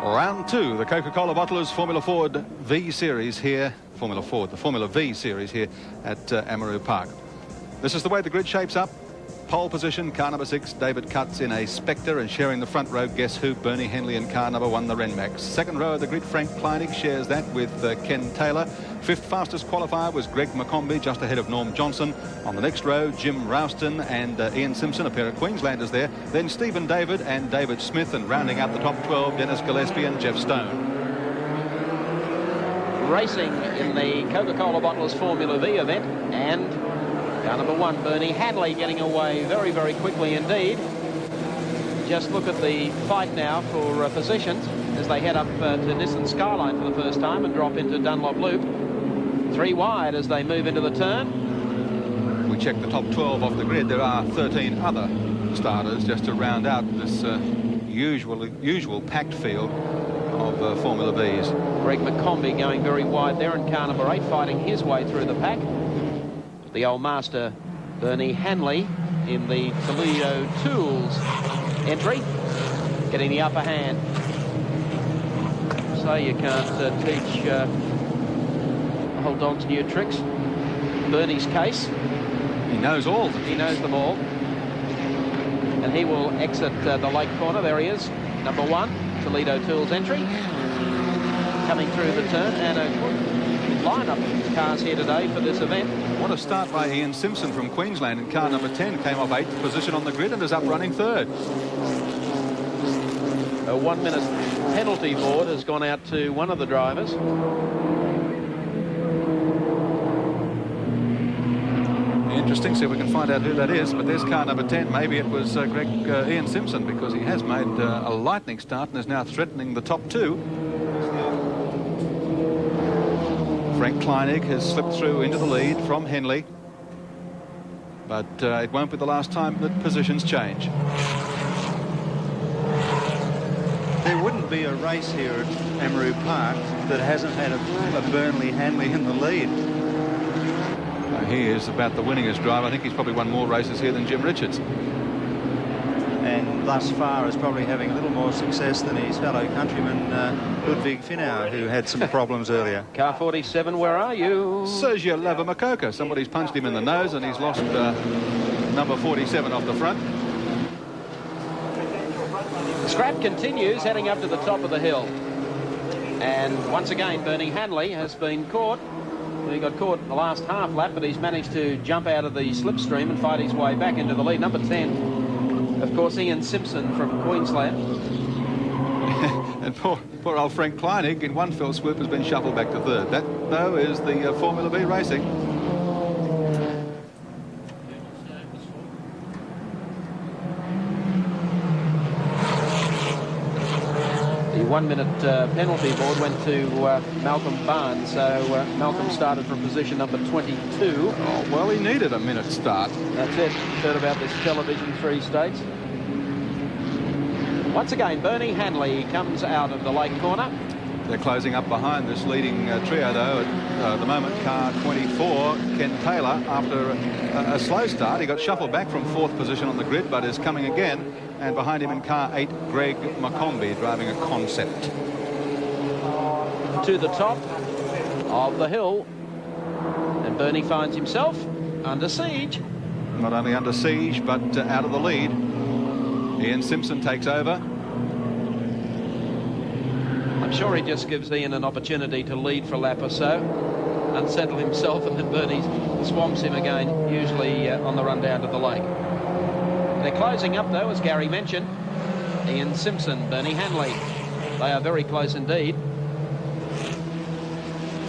Round two, the Coca-Cola Bottlers Formula Ford V Series here, Formula Ford, the Formula V Series here at Amaroo Park. This is the way the grid shapes up. Pole position, car number 6, David Cutts in a Spectre, and sharing the front row, guess who? Bernie Henley in car number 1, the Renmax. Second row of the grid, Frank Kleinig shares that with Ken Taylor. Fifth fastest qualifier was Greg McCombie, just ahead of Norm Johnson. On the next row, Jim Rouston and Ian Simpson, a pair of Queenslanders there. Then Stephen David and David Smith, and rounding out the top 12, Dennis Gillespie and Jeff Stone. Racing in the Coca-Cola Bottlers Formula V event, and car number 1, Bernie Henley, getting away very, very quickly indeed. Just look at the fight now for positions as they head up to Nissan Skyline for the first time and drop into Dunlop Loop. 3 wide as they move into the turn. We check the top 12 off the grid. There are 13 other starters just to round out this usual packed field of Formula Vs. Greg McCombie going very wide there in car number 8, fighting his way through the pack. The old master, Bernie Henley, in the Toledo Tools entry, getting the upper hand. So you can't teach old dogs new tricks. Bernie's case. He knows all. He knows them all. And he will exit the lake corner. There he is, number 1, Toledo Tools entry. Coming through the turn, and a good lineup of cars here today for this event. What a start by Ian Simpson from Queensland in car number 10. Came off 8th position on the grid and is up running 3rd. A 1-minute penalty board has gone out to one of the drivers. Interesting, see if we can find out who that is. But there's car number 10. Maybe it was Ian Simpson, because he has made a lightning start and is now threatening the top 2. Frank Kleinig has slipped through into the lead from Henley, but it won't be the last time that positions change. There wouldn't be a race here at Amaroo Park that hasn't had a Burnley Henley in the lead. He is about the winningest driver. I think he's probably won more races here than Jim Richards. And thus far is probably having a little more success than his fellow countryman Ludwig Finau, who had some problems earlier. Car 47, where are you? Sergio Lavamakoko. Somebody's punched him in the nose and he's lost number 47 off the front. The scrap continues, heading up to the top of the hill. And once again, Bernie Henley has been caught. He got caught in the last half lap, but he's managed to jump out of the slipstream and fight his way back into the lead. Number 10, of course, Ian Simpson from Queensland. And poor old Frank Kleinig, in one fell swoop, has been shuffled back to 3rd. That, though, is the Formula V racing. The 1-minute penalty board went to Malcolm Barnes, so Malcolm started from position number 22. Oh, well, he needed a minute start. That's it. Heard about this television 3 states. Once again, Bernie Henley comes out of the lake corner. They're closing up behind this leading trio, though. At the moment, car 24, Ken Taylor, after a slow start, he got shuffled back from 4th position on the grid, but is coming again. And behind him in car 8, Greg McCombie, driving a Concept. To the top of the hill, and Bernie finds himself under siege. Not only under siege, but out of the lead. Ian Simpson takes over. I'm sure he just gives Ian an opportunity to lead for a lap or so, unsettle himself, and then Bernie swamps him again, usually on the run down to the lake. They're closing up, though, as Gary mentioned. Ian Simpson, Bernie Henley. They are very close indeed.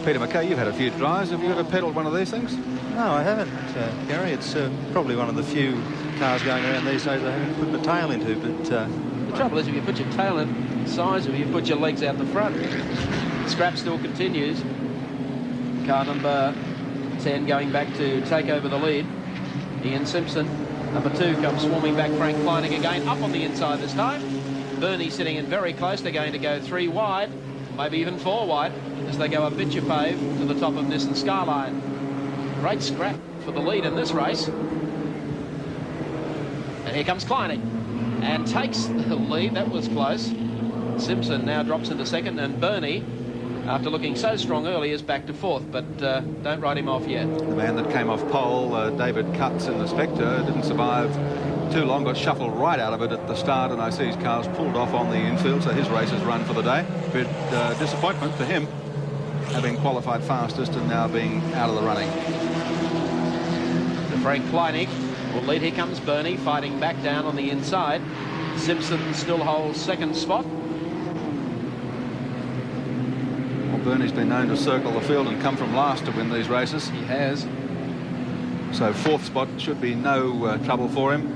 Peter McKay, you've had a few drives. Have you ever pedalled one of these things? No, I haven't, Gary. It's probably one of the few cars going around these days I haven't put my tail into, but... The trouble is, if you put your tail in the size of it, you put your legs out the front. The scrap still continues. Car number 10 going back to take over the lead. Ian Simpson. Number 2 comes swarming back, Frank Kleinig again, up on the inside this time. Bernie sitting in very close. They're going to go 3 wide, maybe even 4 wide, as they go up Bitcher Pave to the top of Nissan Skyline. Great scrap for the lead in this race. And here comes Kleinig, and takes the lead. That was close. Simpson now drops into second, and Bernie, after looking so strong early, is back to fourth, but don't write him off yet. The man that came off pole, David Cutts in the Spectre, didn't survive too long, got shuffled right out of it at the start, and I see his car's pulled off on the infield, so his race is run for the day. But disappointment for him, having qualified fastest and now being out of the running. To Frank Kleinig will lead. Here comes Bernie fighting back down on the inside. Simpson still holds second spot. Well, Bernie's been known to circle the field and come from last to win these races. He has. So fourth spot should be no trouble for him.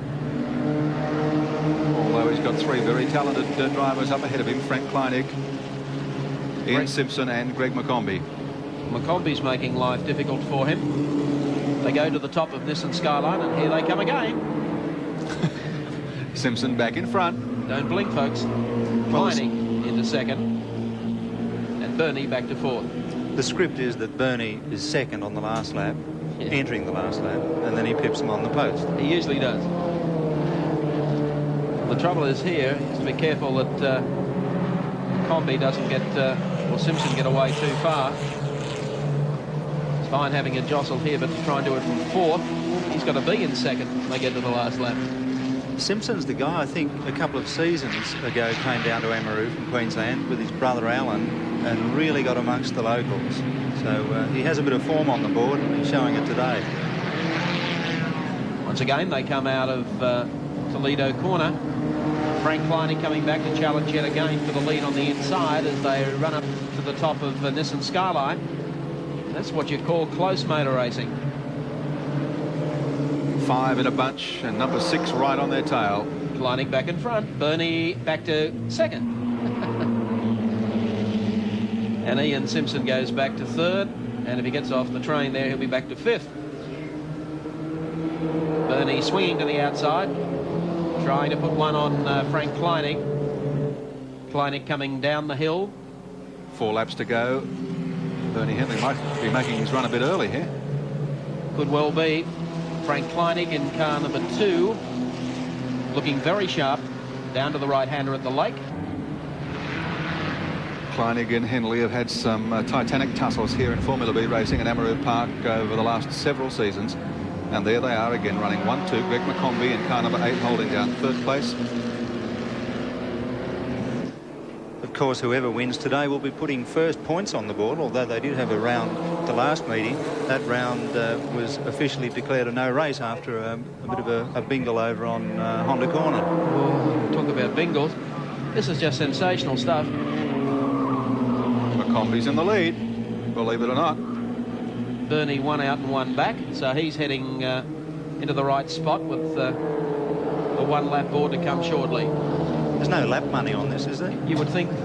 Although he's got three very talented drivers up ahead of him, Frank Kleinig, Ian Simpson and Greg McCombie. McCombie's making life difficult for him. They go to the top of Nissan Skyline, and here they come again. Simpson back in front. Don't blink, folks. Kleinig into second, and Bernie back to fourth. The script is that Bernie is second on the last lap, entering the last lap, and then he pips him on the post. He usually does. The trouble is here is to be careful that Combi doesn't get, or Simpson get away too far. It's fine having a jostle here, but to try and do it from fourth, he's got to be in second when they get to the last lap. Simpson's the guy, I think, a couple of seasons ago came down to Amaroo from Queensland with his brother Alan and really got amongst the locals. So he has a bit of form on the board, and he's showing it today. Once again, they come out of Toledo corner. Frank Kleinig coming back to challenge yet again for the lead on the inside as they run up to the top of Nissan Skyline. That's what you call close motor racing. 5 in a bunch and number 6 right on their tail. Kleinig back in front. Bernie back to second. And Ian Simpson goes back to third. And if he gets off the train there, he'll be back to fifth. Bernie swinging to the outside, trying to put one on Frank Kleinig. Kleinig coming down the hill. 4 laps to go. Bernie Henley might be making his run a bit early here. Could well be. Frank Kleinig in car number 2, looking very sharp, down to the right-hander at the lake. Kleinig and Henley have had some titanic tussles here in Formula B racing at Amaroo Park over the last several seasons. And there they are again, running 1-2. Greg McCombie in car number 8 holding down third place. Of course, whoever wins today will be putting first points on the board, although they did have a round at the last meeting. That round was officially declared a no race after a bit of a bingle over on Honda Corner. Oh, talk about bingles. This is just sensational stuff. McCombie's in the lead, believe it or not. Bernie one out and one back, so he's heading into the right spot with a one-lap board to come shortly. There's no lap money on this, is there? You would think that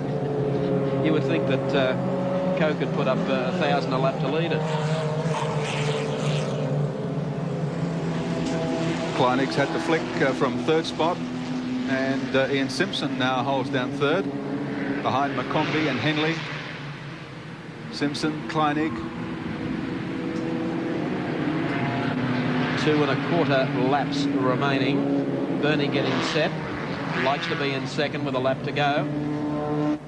Coke could put up 1,000 a lap to lead it. Kleinig's had to flick from third spot, and Ian Simpson now holds down third behind McCombie and Henley. Simpson, Kleinig. 2 1/4 laps remaining. Bernie getting set. Likes to be in second with a lap to go.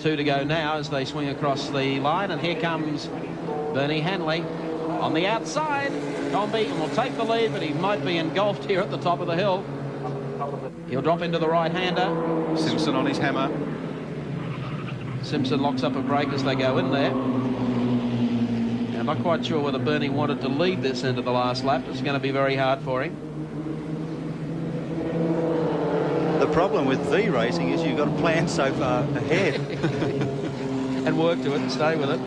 2 to go now as they swing across the line, and here comes Bernie Henley on the outside. Combi will take the lead, but he might be engulfed here at the top of the hill. He'll drop into the right-hander. Simpson on his hammer. Simpson locks up a brake as they go in there. I'm not quite sure whether Bernie wanted to lead this into the last lap. It's going to be very hard for him. The problem with V racing is you've got to plan so far ahead. And work to it and stay with it.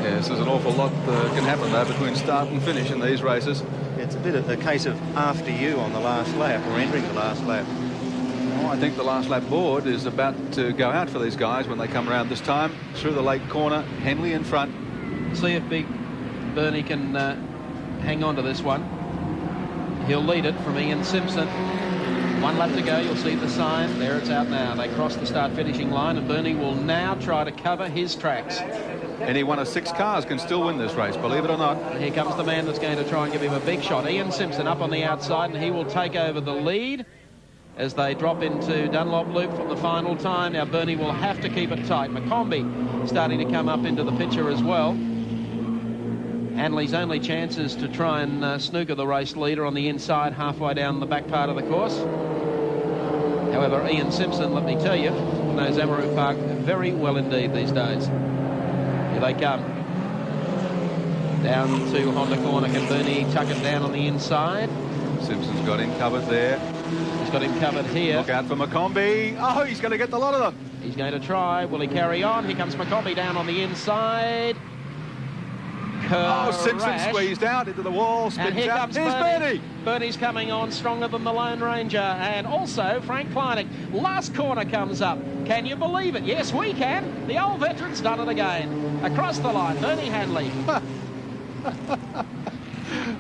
Yes, there's an awful lot can happen though between start and finish in these races. It's a bit of a case of after you on the last lap or entering the last lap. Oh, I think the last lap board is about to go out for these guys when they come around this time. Through the lake corner, Henley in front. See if Big Bernie can hang on to this one. He'll lead it from Ian Simpson. 1 lap to go, you'll see the sign. There it's out now. They cross the start-finishing line, and Bernie will now try to cover his tracks. Any one of 6 cars can still win this race, believe it or not. And here comes the man that's going to try and give him a big shot. Ian Simpson up on the outside, and he will take over the lead. as they drop into Dunlop Loop from the final time. Now Bernie will have to keep it tight. McCombie starting to come up into the picture as well. Hanley's only chance is to try and snooker the race leader on the inside halfway down the back part of the course. However, Ian Simpson, let me tell you, knows Amaroo Park very well indeed these days. Here they come. Down to Honda Corner. Can Bernie tuck it down on the inside? Simpson's got him covered there. He's got him covered here. Look out for McCombie. Oh, he's going to get the lot of them. He's going to try. Will he carry on? Here comes McCombie down on the inside. Oh, Simpson squeezed out into the wall. And here out. comes Here's Bernie. Bernie's coming on stronger than the Lone Ranger. And also Frank Kleinig. Last corner comes up. Can you believe it? Yes, we can. The old veteran's done it again. Across the line, Bernie Hanley.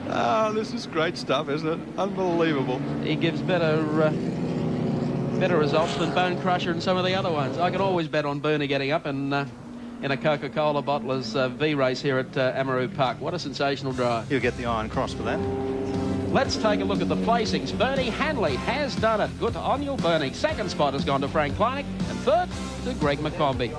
Oh, this is great stuff, isn't it? Unbelievable. He gives better results than Bone Crusher and some of the other ones. I can always bet on Bernie getting up and in a Coca-Cola bottler's V race here at Amaroo Park. What a sensational drive. You'll get the Iron Cross for that. Let's take a look at the placings. Bernie Hanley has done it. Good on you, Bernie. Second spot has gone to Frank Kleinig, and third to Greg McCombie.